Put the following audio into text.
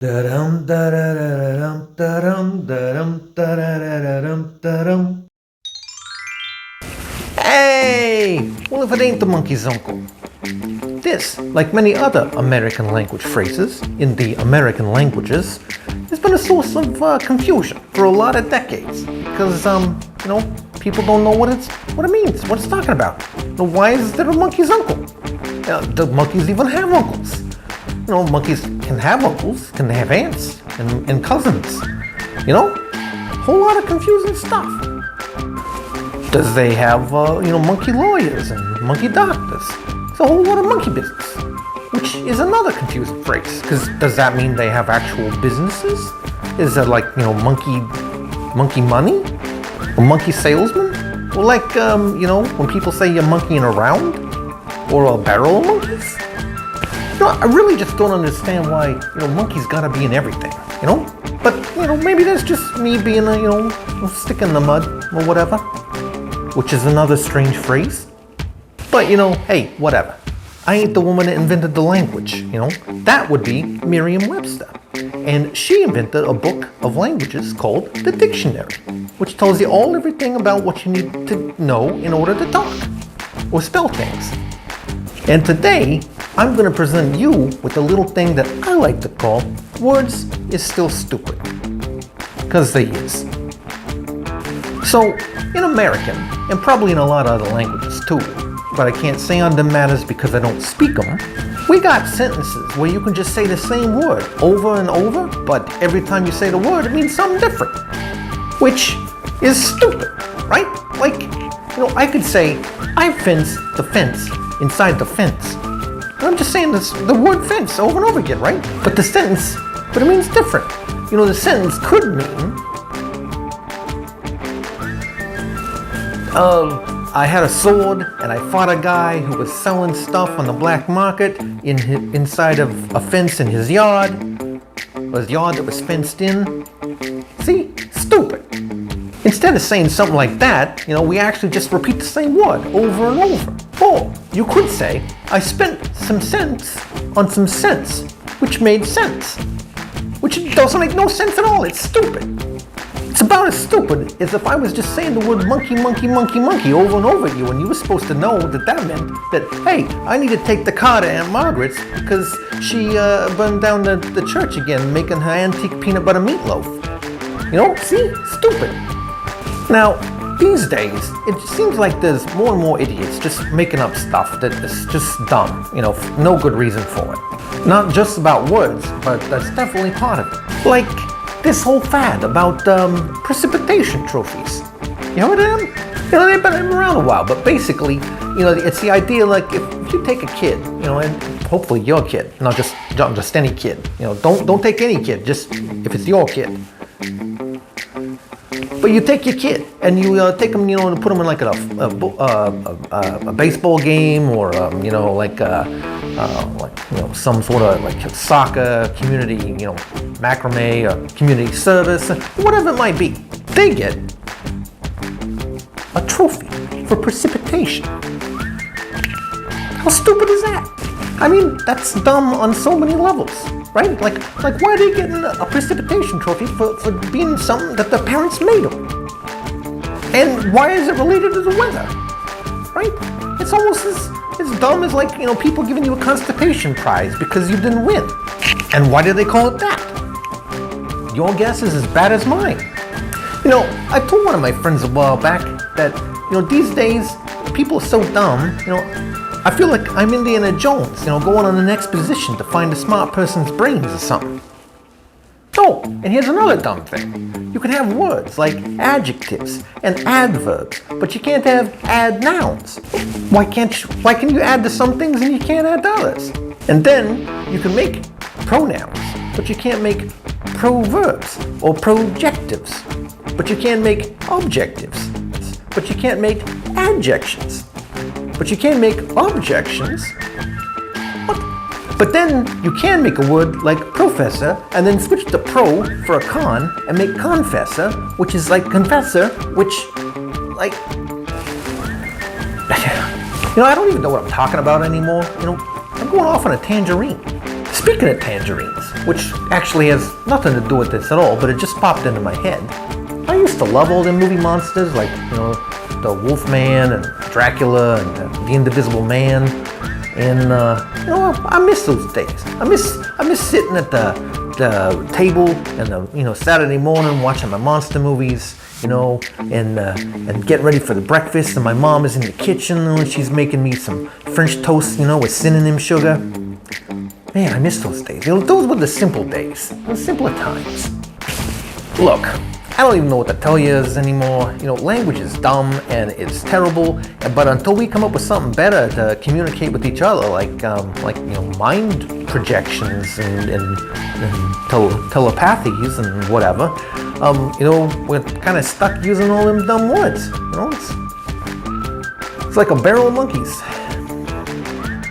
Da-dum, da-da-da-dum, da-dum, da-dum, da-da-da-dum, da-dum. Hey! Well, if it ain't the monkey's uncle. This, like many other American language phrases in the American languages, has been a source of confusion for a lot of decades because, people don't know what it means, what it's talking about. Why is there a monkey's uncle? Do monkeys even have uncles? Monkeys can have uncles, can have aunts and cousins. Whole lot of confusing stuff. Does they have, monkey lawyers and monkey doctors? It's a whole lot of monkey business, which is another confusing phrase, because does that mean they have actual businesses? Is it like, monkey money? Or monkey salesman? Or like, when people say you're monkeying around? Or a barrel of monkeys? I really just don't understand why, monkeys gotta be in everything, But, maybe that's just me being a, stick in the mud or whatever, which is another strange phrase. But, hey, whatever. I ain't the woman that invented the language, That would be Merriam-Webster. And she invented a book of languages called the dictionary, which tells you everything about what you need to know in order to talk or spell things. And today, I'm going to present you with a little thing that I like to call words is still stupid. Because they is. So, in American, and probably in a lot of other languages too, but I can't say on them matters because I don't speak them, we got sentences where you can just say the same word over and over, but every time you say the word, it means something different. Which is stupid, right? Like, I could say, I fence the fence inside the fence. I'm just saying the word fence over and over again, right? But it means different. The sentence could mean, I had a sword and I fought a guy who was selling stuff on the black market inside of a fence in his yard. His yard that was fenced in. See? Stupid. Instead of saying something like that, we actually just repeat the same word over and over. Or you could say, I spent some cents on some sense, which made sense. Which doesn't make no sense at all. It's stupid. It's about as stupid as if I was just saying the word monkey, monkey, monkey, monkey over and over at you, and you were supposed to know that meant that, hey, I need to take the car to Aunt Margaret's because she burned down the church again, making her antique peanut butter meatloaf. See? Stupid. Now, these days, it seems like there's more and more idiots just making up stuff that is just dumb, no good reason for it. Not just about words, but that's definitely part of it. Like this whole fad about precipitation trophies. You heard of them? They've been around a while, but basically, it's the idea like if you take a kid, and hopefully your kid, not just any kid, don't take any kid, just if it's your kid. But you take your kid and you take them, and put them in like a baseball game or some sort of like soccer community, macrame or community service, whatever it might be. They get a trophy for precipitation. How stupid is that? I mean, that's dumb on so many levels. Right? Like why are they getting a precipitation trophy for being something that their parents made them? And why is it related to the weather? Right? It's almost as dumb as people giving you a constipation prize because you didn't win. And why do they call it that? Your guess is as bad as mine. I told one of my friends a while back that, these days people are so dumb, I feel like I'm Indiana Jones, going on an exposition to find a smart person's brains or something. Oh, and here's another dumb thing. You can have words like adjectives and adverbs, but you can't have add nouns. Why can you add to some things and you can't add to others? And then you can make pronouns, but you can't make proverbs or projectives. But you can make objectives. But you can't make adjections. But you can make objections. What? But then you can make a word like professor and then switch to pro for a con and make confessor, which is like confessor, which like... I don't even know what I'm talking about anymore. I'm going off on a tangerine. Speaking of tangerines, which actually has nothing to do with this at all, but it just popped into my head. I used to love all them movie monsters, like, the Wolfman and Dracula and the Indivisible Man. And, I miss those days. I miss sitting at the table and Saturday morning watching my monster movies, and getting ready for the breakfast. And my mom is in the kitchen and she's making me some French toast, with cinnamon sugar. Man, I miss those days. Those were the simple days, the simpler times. Look, I don't even know what to tell you anymore. Language is dumb and it's terrible. But until we come up with something better to communicate with each other, like mind projections and telepathies and whatever, we're kind of stuck using all them dumb words. It's like a barrel of monkeys.